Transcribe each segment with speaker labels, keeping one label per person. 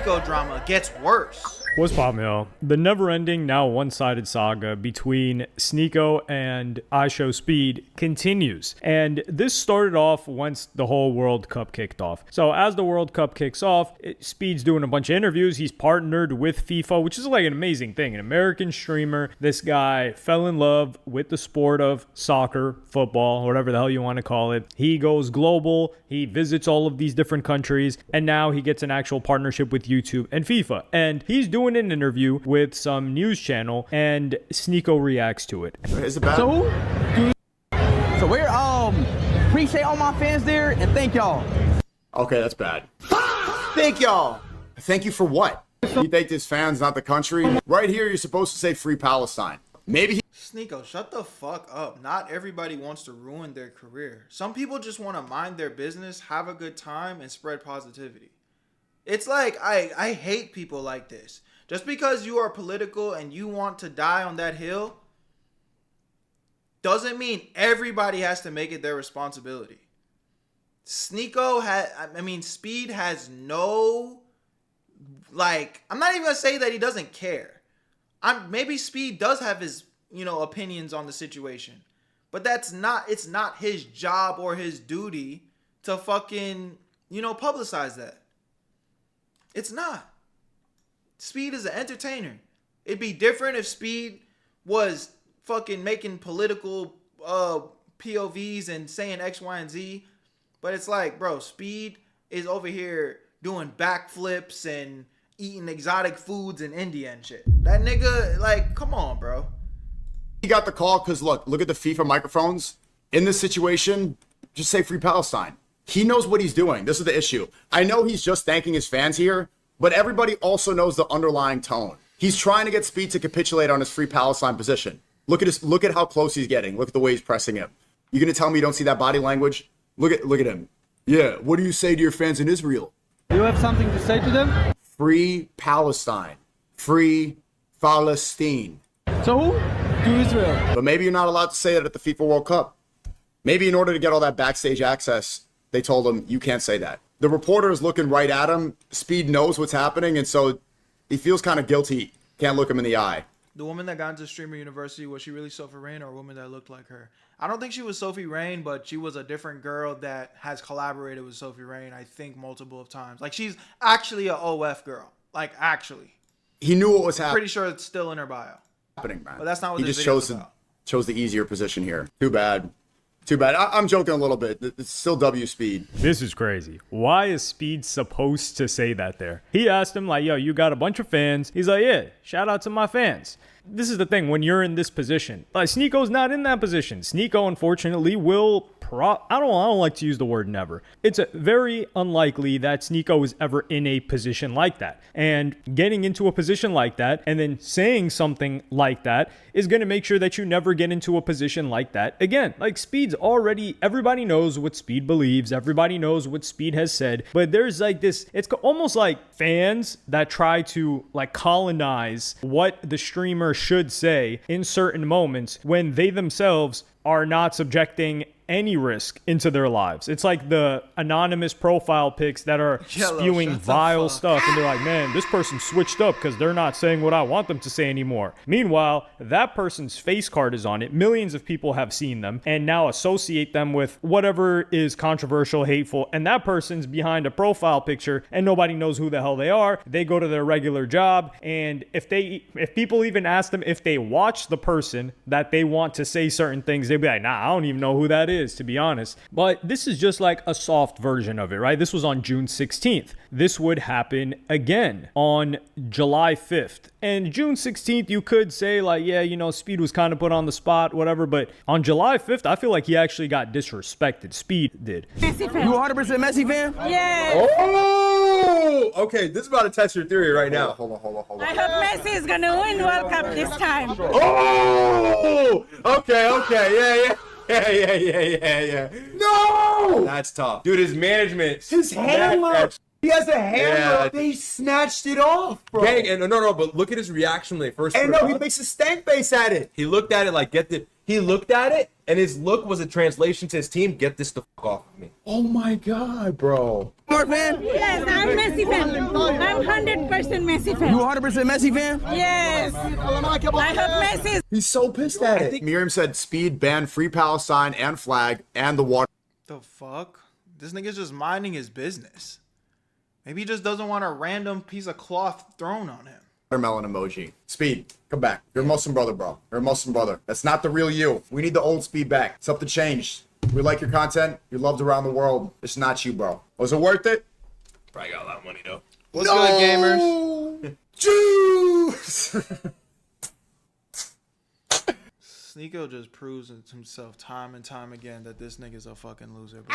Speaker 1: SNEAKO drama gets worse.
Speaker 2: What's poppin', yo? The never-ending, now one-sided saga between SNEAKO and IShowSpeed continues. And this started off once the whole World Cup kicked off. So as the World Cup kicks off, Speed's doing a bunch of interviews. He's partnered with FIFA, which is like an amazing thing. An American streamer. This guy fell in love with the sport of soccer, football, whatever the hell you want to call it. He goes global. He visits all of these different countries. And now he gets an actual partnership with YouTube and FIFA. And he's doing an interview with some news channel, and SNEAKO reacts to it.
Speaker 3: Is it bad?
Speaker 4: So we're appreciate all my fans there and thank y'all.
Speaker 3: Okay, that's bad. Thank y'all. Thank you for what? You think this fan's not the country? Right here, you're supposed to say free Palestine. Maybe
Speaker 1: SNEAKO, shut the fuck up. Not everybody wants to ruin their career. Some people just want to mind their business, have a good time, and spread positivity. It's like, I hate people like this. Just because you are political and you want to die on that hill doesn't mean everybody has to make it their responsibility. Speed has no, like, I'm not even going to say that he doesn't care. Maybe Speed does have his, opinions on the situation. But it's not his job or his duty to fucking, publicize that. It's not. Speed is an entertainer. It'd be different if Speed was fucking making political POVs and saying X, Y, and Z. But it's like, bro, Speed is over here doing backflips and eating exotic foods in India and shit. That nigga, like, come on, bro.
Speaker 3: he got the call because look at the FIFA microphones. In this situation, just say free Palestine. He knows what he's doing. This is the issue. I know he's just thanking his fans here, but everybody also knows the underlying tone. He's trying to get Speed to capitulate on his free Palestine position. Look at how close he's getting. Look at the way he's pressing him. You gonna tell me you don't see that body language? Look at him. Yeah, what do you say to your fans in Israel?
Speaker 4: You have something to say to them?
Speaker 3: Free Palestine. Free Palestine.
Speaker 4: So who? To Israel.
Speaker 3: But maybe you're not allowed to say that at the FIFA World Cup. Maybe in order to get all that backstage access, they told him you can't say that. The reporter is looking right at him. Speed knows what's happening, and so he feels kind of guilty. Can't look him in the eye.
Speaker 1: The woman that got into Streamer University, was she really Sophie Rain or a woman that looked like her? I don't think she was Sophie Rain, but she was a different girl that has collaborated with Sophie Rain, I think, multiple of times. Like, she's actually a OF girl. Like, actually.
Speaker 3: He knew what was happening.
Speaker 1: Pretty sure it's still in her bio.
Speaker 3: Man.
Speaker 1: But that's not what
Speaker 3: he
Speaker 1: this
Speaker 3: just
Speaker 1: video is about.
Speaker 3: chose the easier position here. Too bad. Too bad. I'm joking a little bit. It's still W Speed.
Speaker 2: This is crazy. Why is Speed supposed to say that there? He asked him, like, yo, you got a bunch of fans. He's like, yeah, shout out to my fans. This is the thing, when you're in this position. Like, SNEAKO's not in that position. SNEAKO, unfortunately, will I don't like to use the word never. It's very unlikely that SNEAKO is ever in a position like that. And getting into a position like that and then saying something like that is going to make sure that you never get into a position like that again. Like, Speed's already, everybody knows what Speed believes. Everybody knows what Speed has said. But there's like this, it's almost like fans that try to like colonize what the streamer should say in certain moments when they themselves are not subjecting any risk into their lives. It's like the anonymous profile pics that are spewing vile stuff, and they're like, man, this person switched up because they're not saying what I want them to say anymore. Meanwhile, that person's face card is on it. Millions of people have seen them and now associate them with whatever is controversial, hateful, and that person's behind a profile picture and nobody knows who the hell they are. They go to their regular job, and if people even ask them if they watch the person that they want to say certain things, they'd be like, nah, I don't even know who that is, to be honest. But this is just like a soft version of it, right? This was on June 16th. This would happen again on July 5th. And June 16th, you could say like, yeah, you know, Speed was kind of put on the spot, whatever. But on July 5th, I feel like he actually got disrespected. Speed did.
Speaker 4: Messi fan. You 100% Messi fan?
Speaker 5: Yeah.
Speaker 6: Oh! Okay, this is about to test your theory right now.
Speaker 3: Hold on.
Speaker 5: I hope Messi is going to win World Cup this time.
Speaker 6: Oh! Okay. Yeah.
Speaker 3: No!
Speaker 6: That's tough. Dude, his management.
Speaker 3: His hammer. He has a hammer.
Speaker 6: Yeah.
Speaker 3: They snatched it off, bro.
Speaker 6: Gang, and no, but look at his reaction when they first
Speaker 3: And
Speaker 6: put
Speaker 3: no,
Speaker 6: it
Speaker 3: he
Speaker 6: up.
Speaker 3: makes a stank face at it.
Speaker 6: He looked at it like, He looked at it, and his look was a translation to his team. Get this the fuck off of me.
Speaker 3: Oh my God, bro.
Speaker 4: More fan?
Speaker 5: Yes, I'm Messi fan. I'm 100% Messi fan.
Speaker 4: You 100% Messi fan?
Speaker 5: Yes. I hope Messi is.
Speaker 3: He's so pissed at it. Miriam said Speed banned Free Palestine and flag and the water.
Speaker 1: The fuck? This nigga's just minding his business. Maybe he just doesn't want a random piece of cloth thrown on him.
Speaker 3: Watermelon emoji. Speed, come back. You're a Muslim brother, bro. You're a Muslim brother. That's not the real you. We need the old Speed back. Something changed. We like your content. You're loved around the world. It's not you, bro. Was it worth it?
Speaker 6: Probably got a lot of money, though.
Speaker 1: What's good, gamers?
Speaker 3: Juice!
Speaker 1: SNEAKO just proves to himself time and time again that this nigga's a fucking loser, bro.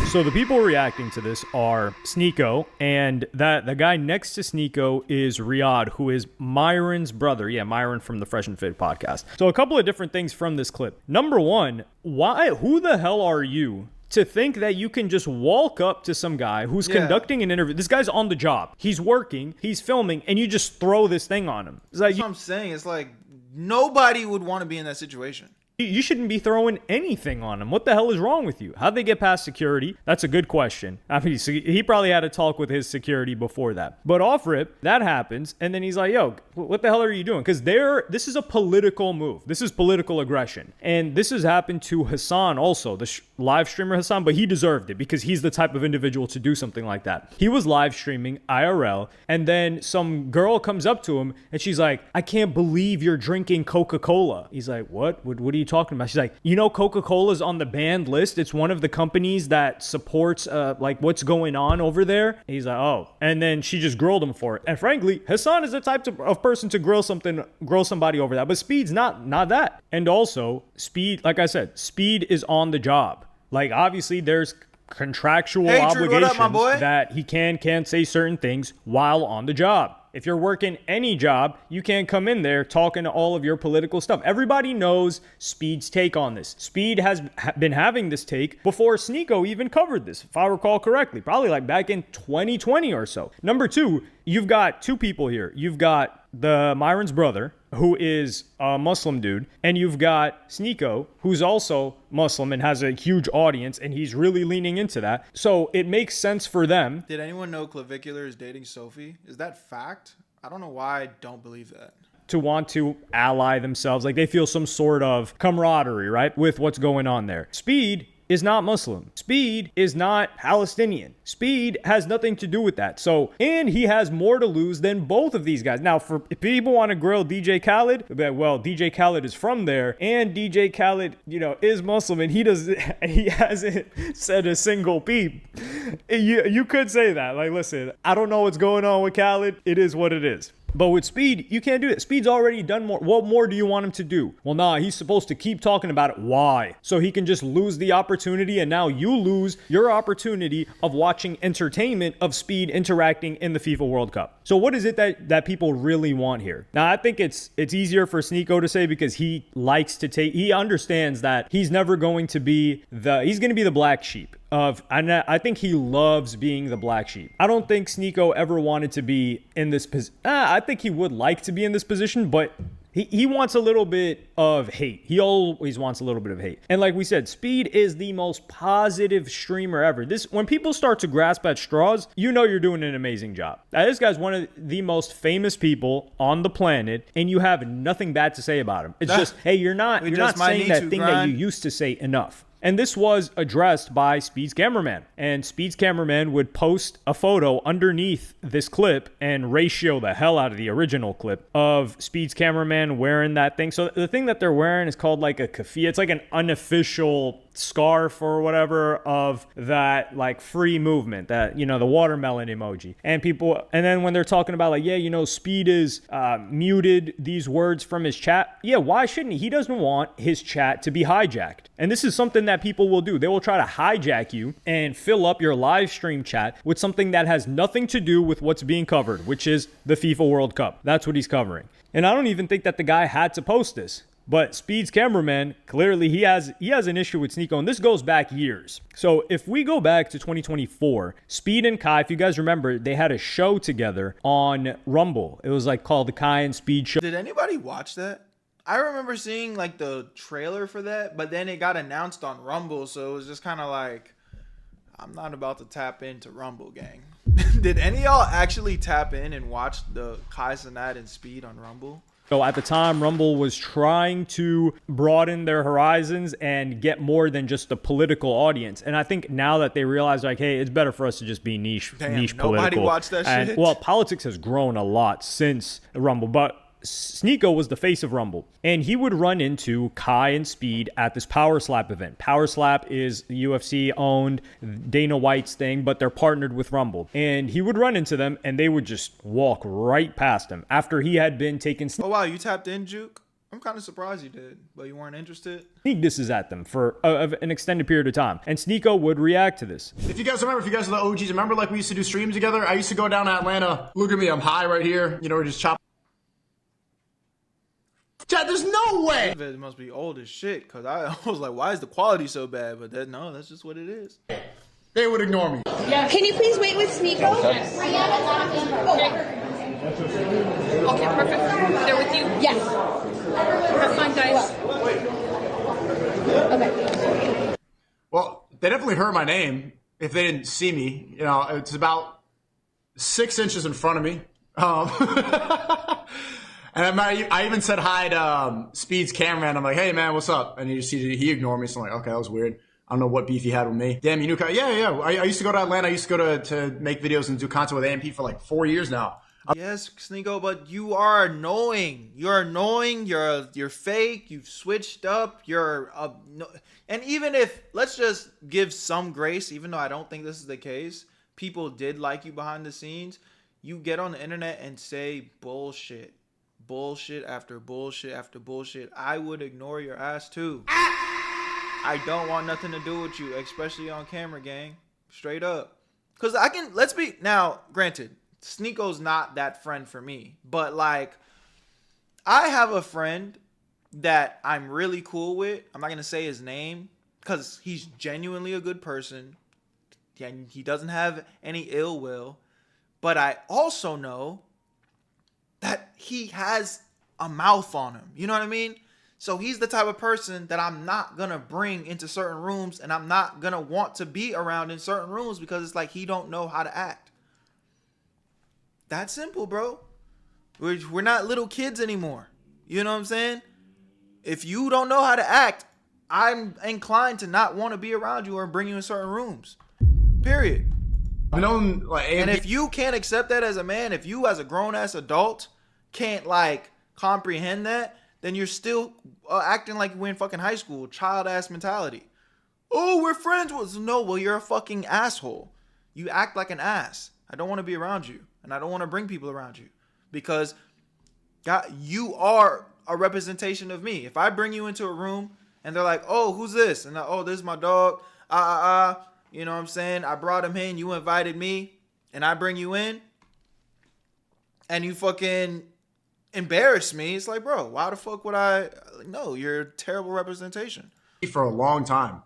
Speaker 2: So the people reacting to this are SNEAKO, and that the guy next to SNEAKO is Riyadh, who is Myron's brother. Yeah, Myron from the Fresh and Fit podcast. So a couple of different things from this clip. Number one, who the hell are you to think that you can just walk up to some guy who's conducting an interview? This guy's on the job. He's working, he's filming, and you just throw this thing on him. It's like,
Speaker 1: That's what I'm saying. It's like nobody would want to be in that situation.
Speaker 2: you shouldn't be throwing anything on him. What the hell is wrong with you? How'd they get past security? That's a good question. I mean, he probably had a talk with his security before that. But off rip, that happens. And then he's like, yo, what the hell are you doing? Because this is a political move. This is political aggression. And this has happened to Hassan also, the live streamer Hassan, but he deserved it because he's the type of individual to do something like that. He was live streaming IRL, and then some girl comes up to him and she's like, I can't believe you're drinking Coca-Cola. He's like, what are you talking about? She's like, you know, Coca-Cola's on the banned list. It's one of the companies that supports like what's going on over there. And he's like, oh. And then she just grilled him for it. And frankly, Hassan is the type of person to grill somebody over that. But Speed's not that. And also, Speed, like I said, Speed is on the job. Like, obviously, there's contractual obligations that he can't say certain things while on the job. If you're working any job, you can't come in there talking to all of your political stuff. Everybody knows Speed's take on this. Speed has been having this take before SNEAKO even covered this, if I recall correctly, probably like back in 2020 or so. Number two, you've got two people here. You've got the Myron's brother, who is a Muslim dude, and you've got SNEAKO, who's also Muslim and has a huge audience, and he's really leaning into that. So it makes sense for them.
Speaker 1: Did anyone know Clavicular is dating Sophie? Is that fact? I don't know why I don't believe that.
Speaker 2: To want to ally themselves, like they feel some sort of camaraderie, right, with what's going on there. Speed is not Muslim. Speed is not Palestinian. Speed has nothing to do with that. So, and he has more to lose than both of these guys. Now, if people want to grill DJ Khaled, they'll be like, well, DJ Khaled is from there, and DJ Khaled, is Muslim, and he hasn't said a single peep. You could say that. Like, listen, I don't know what's going on with Khaled. It is what it is. But with Speed, you can't do it. Speed's already done more. What more do you want him to do? Well, nah, he's supposed to keep talking about it. Why? So he can just lose the opportunity, and now you lose your opportunity of watching entertainment of Speed interacting in the FIFA World Cup. So what is it that people really want here? Now, I think it's easier for SNEAKO to say because he likes to he understands that he's never going to be he's going to be the black sheep. I think he loves being the black sheep. I don't think SNEAKO ever wanted to be in this position. I think he would like to be in this position, but he wants a little bit of hate. He always wants a little bit of hate. And like we said, Speed is the most positive streamer ever. When people start to grasp at straws, you're doing an amazing job. Now, this guy's one of the most famous people on the planet, and you have nothing bad to say about him. It's just, hey, you're not saying that thing that you used to say enough. And this was addressed by Speed's cameraman. And Speed's cameraman would post a photo underneath this clip and ratio the hell out of the original clip of Speed's cameraman wearing that thing. So the thing that they're wearing is called like a keffiyeh. It's like an unofficial scarf or whatever of that like free movement, that the watermelon emoji. And then when they're talking about like, Speed is muted these words from his chat. Yeah, why shouldn't he? He doesn't want his chat to be hijacked. And this is something that people will do. They will try to hijack you and fill up your live stream chat with something that has nothing to do with what's being covered, which is the FIFA World Cup. That's what he's covering. And I don't even think that the guy had to post this. But Speed's cameraman, clearly he has an issue with SNEAKO, and this goes back years. So if we go back to 2024, Speed and Kai, if you guys remember, they had a show together on Rumble. It was like called the Kai and Speed Show.
Speaker 1: Did anybody watch that? I remember seeing like the trailer for that, but then it got announced on Rumble, so it was just kind of like, I'm not about to tap into Rumble, gang. Did any of y'all actually tap in and watch the Kai Cenat and Speed on Rumble?
Speaker 2: So at the time, Rumble was trying to broaden their horizons and get more than just a political audience. And I think now that they realize, like, hey, it's better for us to just be niche
Speaker 1: Nobody
Speaker 2: political.
Speaker 1: watched that shit.
Speaker 2: Well, politics has grown a lot since Rumble, but SNEAKO was the face of Rumble, and he would run into Kai and Speed at this Power Slap event. Power Slap is UFC owned, Dana White's thing, but they're partnered with Rumble. And he would run into them, and they would just walk right past him after he had been taking
Speaker 1: Oh wow, you tapped in, Juke? I'm kind of surprised you did, but you weren't interested.
Speaker 2: sneak disses at them for an extended period of time. And SNEAKO would react to this.
Speaker 3: If you guys remember, if you guys are the OGs, remember like we used to do streams together? I used to go down to Atlanta. Look at me, I'm high right here. You know, we're just chopping. Chad, there's no way.
Speaker 1: It must be old as shit, because I was like, why is the quality so bad? But no, that's just what it is.
Speaker 3: They would ignore me.
Speaker 7: Can you please wait with SNEAKO? Yes. Okay, perfect. They're with you? Yes. Have fun, guys. Okay.
Speaker 3: Well, they definitely heard my name if they didn't see me. You know, it's about 6 inches in front of me. And I even said hi to Speed's cameraman. I'm like, hey, man, what's up? And he ignored me. So I'm like, okay, that was weird. I don't know what beef he had with me. Damn, you knew Kai? Yeah. I used to go to Atlanta. I used to go to make videos and do content with AMP for like 4 years now.
Speaker 1: Yes, SNEAKO, but you are annoying. You're annoying. You're fake. You've switched up. And even if, let's just give some grace, even though I don't think this is the case, people did like you behind the scenes. You get on the internet and say bullshit. Bullshit after bullshit after bullshit. I would ignore your ass too. I don't want nothing to do with you, especially on camera, gang. Straight up. Because let's be, now, granted, SNEAKO's not that friend for me. But, like, I have a friend that I'm really cool with. I'm not going to say his name because he's genuinely a good person. And he doesn't have any ill will. But I also know that he has a mouth on him. You know what I mean? So he's the type of person that I'm not going to bring into certain rooms, and I'm not going to want to be around in certain rooms because it's like he don't know how to act. That's simple, bro. We're not little kids anymore. You know what I'm saying? If you don't know how to act, I'm inclined to not want to be around you or bring you in certain rooms. Period. And if you can't accept that as a man, if you as a grown-ass adult can't, like, comprehend that, then you're still acting like you were in fucking high school, child-ass mentality. Oh, we're friends. Well, you're a fucking asshole. You act like an ass. I don't want to be around you, and I don't want to bring people around you because God, you are a representation of me. If I bring you into a room and they're like, oh, who's this? And oh, this is my dog. You know what I'm saying? I brought him in. You invited me. And I bring you in. And you fucking embarrass me. It's like, bro, why the fuck would I? No, you're a terrible representation.
Speaker 3: For a long time.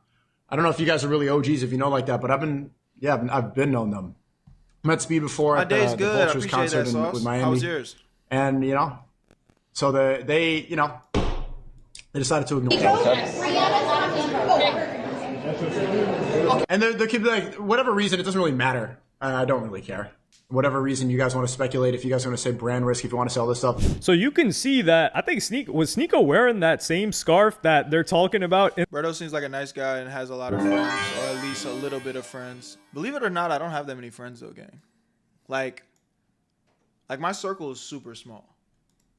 Speaker 3: I don't know if you guys are really OGs if you know like that, but I've been known them. Met Speed before at the Vultures concert with Miami.
Speaker 1: How was yours?
Speaker 3: And, you know, so they decided to ignore me. And there could be like, whatever reason, it doesn't really matter. I don't really care. Whatever reason you guys want to speculate, if you guys want to say brand risk, if you want to sell this stuff.
Speaker 2: So you can see that, I think was SNEAKO wearing that same scarf that they're talking about?
Speaker 1: Berto seems like a nice guy and has a lot of friends, or at least a little bit of friends. Believe it or not, I don't have that many friends though, gang. Like my circle is super small.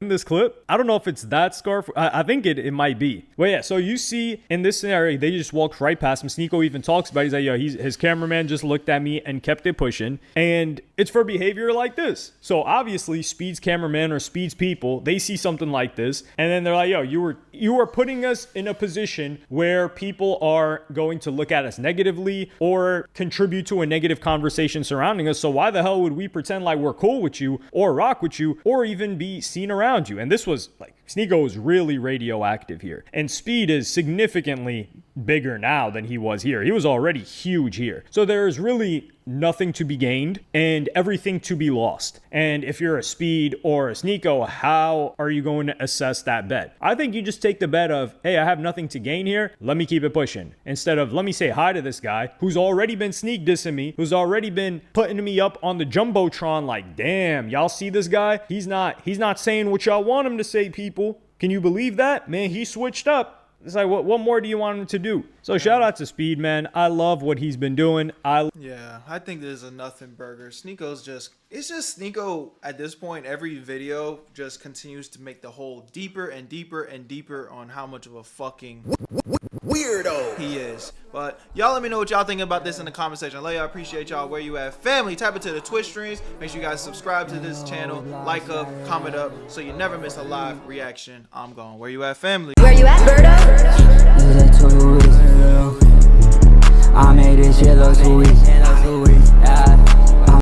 Speaker 2: In this clip, I don't know if it's that scarf. I think it might be. Well, yeah, so you see in this scenario, they just walked right past him. SNEAKO even talks about it. He's like, yo, his cameraman just looked at me and kept it pushing. And it's for behavior like this. So obviously, Speed's cameraman or Speed's people, they see something like this. And then they're like, yo, you were putting us in a position where people are going to look at us negatively or contribute to a negative conversation surrounding us. So why the hell would we pretend like we're cool with you or rock with you or even be seen around you? And this was like SNEAKO is really radioactive here. And Speed is significantly bigger now than he was here. He was already huge here. So there's really nothing to be gained and everything to be lost. And if you're a Speed or a SNEAKO, how are you going to assess that bet? I think you just take the bet of, hey, I have nothing to gain here. Let me keep it pushing. Instead of, let me say hi to this guy who's already been sneak dissing me, who's already been putting me up on the Jumbotron like, damn, y'all see this guy? He's not saying what y'all want him to say, people. Can you believe that? Man, he switched up. It's like, what more do you want him to do? So shout out to Speed, man. I love what he's been doing.
Speaker 1: Yeah, I think this is a nothing burger. SNEAKO's it's just SNEAKO at this point. Every video just continues to make the hole deeper and deeper and deeper on how much of a fucking weirdo he is. But y'all let me know what y'all think about this in the comment section. I love y'all, appreciate y'all. Where you at, family? Type into the Twitch streams. Make sure you guys subscribe to this channel, like up, comment up, so you never miss a live reaction. I'm gone. Where you at, family?
Speaker 8: Where you at, Berto? I made this shit look sweet.